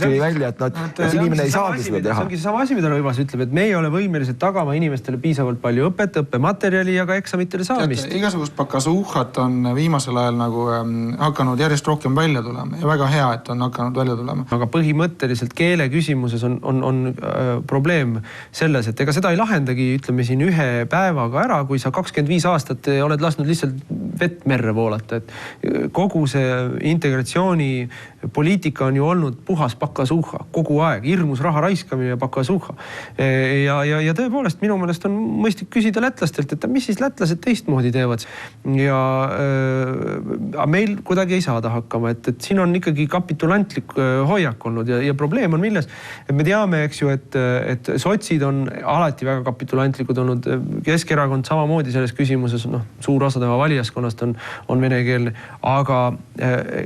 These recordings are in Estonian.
tuli välja, et inimene ei saagi seda teha. See ongi sama asi, mida Rõivas ütleb, et me ei ole võimelised tagama inimestele piisavalt palju õppematerjali ja ka eksamitele saamist. Igasugust pakasuuhat on viimasel ajal nagu hakanud järjest rohkem välja tulema ja väga hea, et on hakanud välja tulema. Aga põhimõtteliselt keele küsimuses on probleem selles, et ega seda ei lahendagi, ütleme siin ühe päevaga ära, kui sa 25 aastat oled lasknud lihtsalt vett merre voolata. Et kogu see integratsiooni poliitika on ju olnud puhas pakasuuha kogu aeg, hirmus raha raiskamine ja pakasuuha. Ja tõepoolest minu meelest on mõistlik küsida lätlastelt, et mis siis lätlased teistmoodi teevad. Ja meil kuidagi ei saada hakkama, et siin on ikkagi kapitulantlik hoiak olnud ja probleem on milles. Et me teame, eks ju, et sotsid on alati väga kapitulantlikud olnud. Keskerakond samamoodi selles küsimuses, suur osa tema valijaskonnast on venekeelne, aga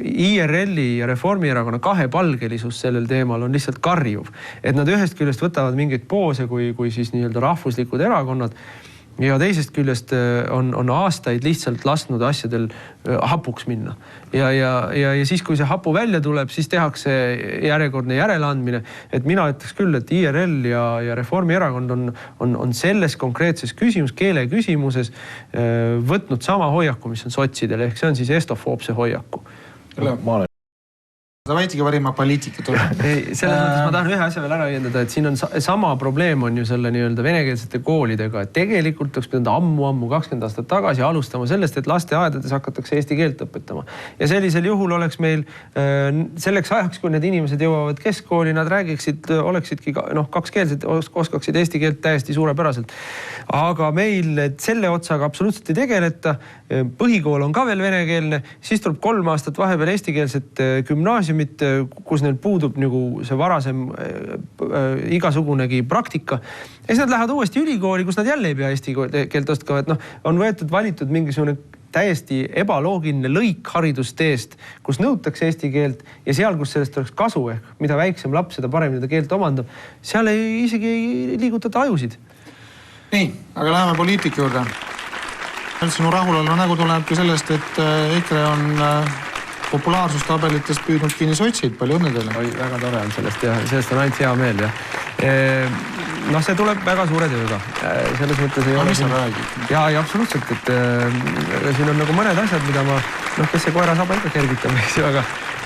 IRL-i ja Reformierakonna kahepalgelisus sellel teemal on lihtsalt karjuv. Et nad ühest küljest võtavad mingeid poose kui siis nii-öelda rahvuslikud erakonnad ja teisest küljest on aastaid lihtsalt lasknud asjadel hapuks minna. Ja siis, kui see hapu välja tuleb, siis tehakse järjekordne järeleandmine. Et mina ütleks küll, et IRL ja Reformierakond on selles konkreetses keele küsimuses võtnud sama hoiaku, mis on sotsidel, ehk see on siis estofoobse hoiaku. Ta väitigi parima poliitikat ole. Selles mõttes ma tahan ühe asja veel ära õiendada, et siin on sama probleem on ju selle nii-öelda venekeelsete koolidega, et tegelikult oleks pidanud ammu 20 aastat tagasi alustama sellest, et lasteaedades hakatakse eesti keelt õpetama. Ja sellisel juhul oleks meil selleks ajaks, kui need inimesed jõuavad keskkooli, nad oleksidki kakskeelsed, oskaksid eesti keelt täiesti suurepäraselt. Aga meil selle otsaga absoluutselt ei tegeleta. Põhikool on ka veel venekeelne, siis tuleb 3 aastat vahepeal eestikeelset gümnaasiumit, kus neil puudub nagu see varasem igasugunegi praktika. Ja siis nad lähevad uuesti ülikooli, kus nad jälle ei pea eesti keelt oskavad. On valitud mingisugune täiesti ebaloogiline lõik haridusteest, kus nõutakse eesti keelt ja seal, kus sellest oleks kasu ehk mida väiksem laps, seda paremini ta keelt omandab, seal isegi ei liigutata ajusid. Nii, aga läheme poliitika juurde. Sinu rahulolu nägu tuleb sellest, et EKRE on populaarsustabelitest püüdnud kinni sotsid. Palju õnne teile. Väga tore on sellest ja sellest on ainult hea meel. See tuleb väga suure tööga. Selles mõttes ei ole... Mis sa räägid? Ja absoluutselt, et siin on nagu mõned asjad, mida ma... kes see koera saab ikka kergitab, eks ju, aga...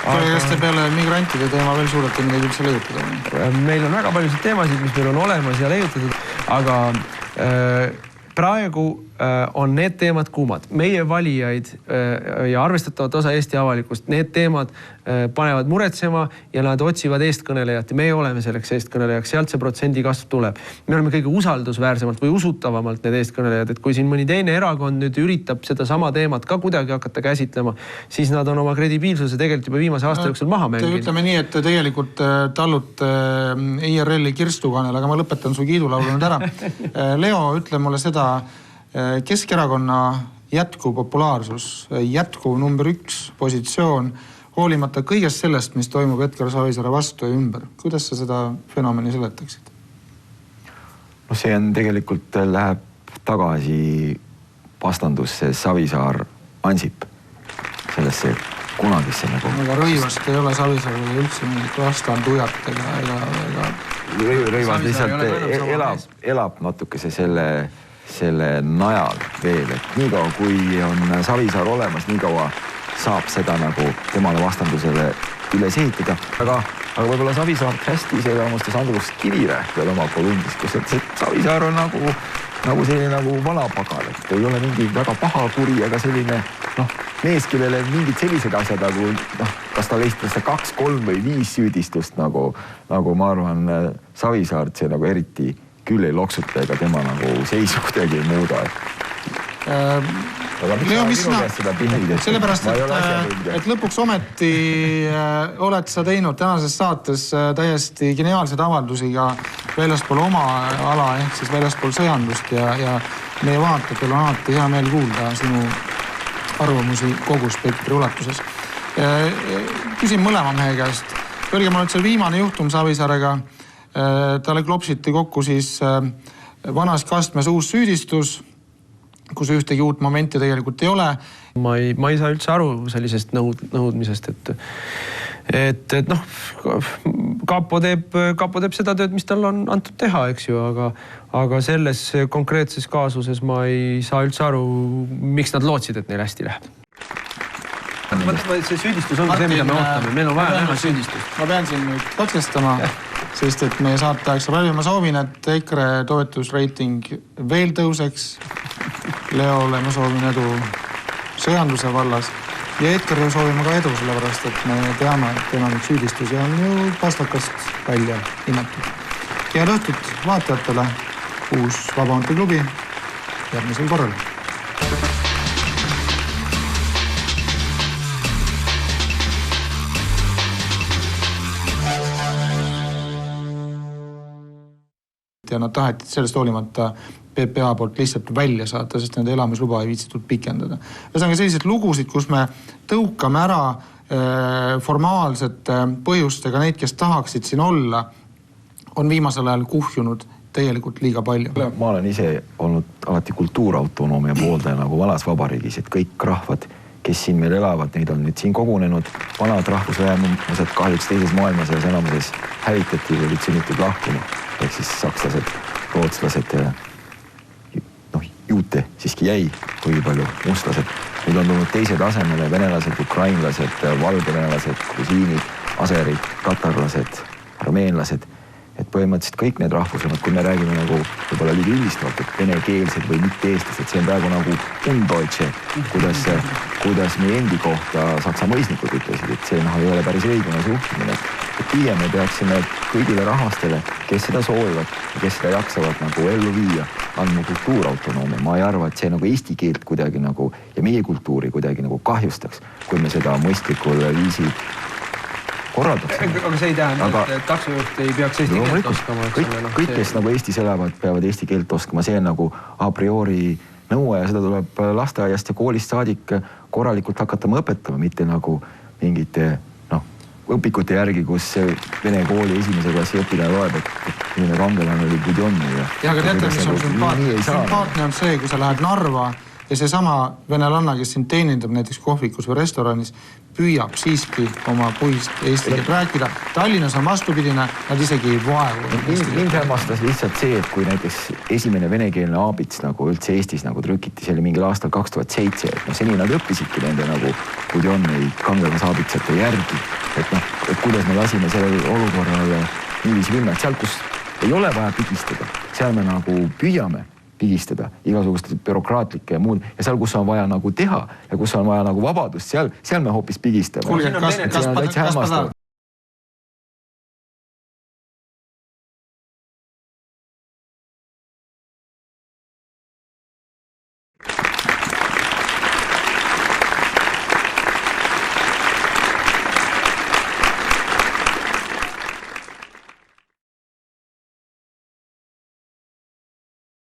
Kas te peale migrantide teema veel suurelt midagi üldse leiutada? Meil on väga paljusid teemasid, mis meil on olemas ja leiutatud, aga praegu on need teemad kuumad. Meie valijaid ja arvestatavat osa Eesti avalikust, need teemad panevad muretsema ja nad otsivad eestkõnelejat ja meie oleme selleks eestkõnelejaks. Sealt see protsendi kasv tuleb. Me oleme kõige usaldusväärsemalt või usutavamalt need eestkõnelejad, et kui siin mõni teine erakond nüüd üritab seda sama teemat ka kuidagi hakata käsitlema, siis nad on oma kredibiilsuse tegelikult juba viimase aasta jooksul maha mänginud. Ütleme nii, et tegelikult tallute IRL-i kirstukanel, aga ma lõpetan su kiidulaulu nüüd ära. Leo, ütle mulle seda, Keskerakonna jätkuv populaarsus, jätkuv number 1 positsioon, hoolimata kõigest sellest, mis toimub Edgar Savisaare vastu ja ümber. Kuidas sa seda fenomeni seletaksid? See on tegelikult läheb tagasi vastandusse Savisaar-Ansip sellesse kunagisse nagu... Aga Rõivast ei ole Savisaarele üldse mingit vastandujat ega... Rõivas lihtsalt elab natukese selle najal veel, et niikaua kui on Savisaar olemas, niikaua saab seda nagu temale vastandusele üles ehitada. Aga võib-olla Savisaart hästi see armastas Andrus Kiviräht veel oma kolumnis, kus et Savisaar on nagu selline nagu vanapagal, et ei ole mingi väga paha kuri, aga selline mees, kellele mingid sellised asjad nagu, kas ta leistas 2, 3 või 5 süüdistust nagu ma arvan, Savisaart see nagu eriti küll ei loksuta ega tema nagu seisu kuidagi ei muuda. Leo, mis sellepärast, et lõpuks ometi oled sa teinud tänases saates täiesti geniaalsed avaldusiga väljaspool oma ala ehk siis väljaspool sõjandust ja meie vaatajatel on alati hea meel kuulda sinu arvamusi kogu spektri ulatuses. Küsin mõlema mehe käest. Öelge mulle, et see viimane juhtum Savisaarega, talle klopsiti kokku siis vanas kastmes uus süüdistus, kus ühtegi uut momenti tegelikult ei ole. Ma ei saa üldse aru sellisest nõudmisest, et noh, kapo teeb seda tööd, mis tal on antud teha, eks ju, aga selles konkreetses kaasuses ma ei saa üldse aru, miks nad lootsid, et neil hästi läheb. See süüdistus ongi see, mida me ootame. Meil on vaja näha süüdistust. Ma pean siin nüüd katkestama, sest et meie saate aeg saab läbi. Ma soovin, et EKRE toetusreiting veel tõuseks. Leole ma soovin edu sõjanduse vallas. Ja EKRE soovime ka edu, sellepärast, et me teame, et enamik süüdistusi on ju pastakast välja hinnatud. Head õhtut vaatajatele, uus Vabamate klubi järgmisel korral. Ja nad taheti sellest hoolimata PPA poolt lihtsalt välja saata, sest nende elamisluba ei viitsitud pikendada. Ühesõnaga sellised lugusid, kus me tõukame ära formaalsete põhjustega neid, kes tahaksid siin olla, on viimasel ajal kuhjunud täielikult liiga palju. Ma olen ise olnud alati kultuurautonoomia pooldaja nagu valas vabariigis, et kõik rahvad, kes siin meil elavad, neid on nüüd siin kogunenud. Vanad rahvusvähemused kahjuks teises maailmasõjas enamuses hävitati või olid sunnitud lahkuma. Ehk siis sakslased, rootslased, juute siiski jäi kuigi palju, mustlased. Nüüd on tulnud teised asemele, venelased, ukrainlased, valgevenelased, grusiinid, aserid, tatarlased, armeenlased. Et põhimõtteliselt kõik need rahvused, kui me räägime nagu võib-olla liiga üldistavalt, et venekeelsed või mitte eestlased, see on praegu nagu undeutsche, kuidas meie endi kohta saksa mõisnikud ütlesid, et see ei ole päris õigune suhtumine. Et pigem me peaksime kõigile rahvastele, kes seda soovivad ja kes seda jaksavad nagu ellu viia, andma kultuurautonoomia. Ma ei arva, et see nagu eesti keelt kuidagi nagu ja meie kultuuri kuidagi nagu kahjustaks, kui me seda mõistlikul viisi korraldaksime. Aga see ei tähenda, et taksojuht ei peaks eesti keelt oskama. Kõik, kes nagu Eestis elavad, peavad eesti keelt oskama. See on nagu a priori nõue ja seda tuleb lasteaiast ja koolist saadik korralikult hakatama õpetama, mitte nagu mingite õpikute järgi, kus vene kooli esimese klassi õpilane loeb, et minu kangelane oli Budjon. Ja, aga teate, mis on sümpaatne on see, kui sa lähed Narva ja see sama venelanna, kes sind teenindab näiteks kohvikus või restoranis, püüab siiski oma puhist eesti keelt rääkida. Tallinnas on vastupidine, nad isegi ei vaevu. Mind hämmastas lihtsalt see, et kui näiteks esimene venekeelne aabits nagu üldse Eestis nagu trükiti, see oli mingil aastal 2007, et seni nad õppisidki nende nagu Budjoni kangelas aabitsate järgi, et kuidas me lasime sellel olukorral niiviisi minna, et seal, kus ei ole vaja pigistada, seal me nagu püüame pigistada igasugust bürokraatlike ja muud. Ja seal, kus on vaja nagu teha ja kus on vaja nagu vabadust, seal me hoopis pigistame. Kuulge, kas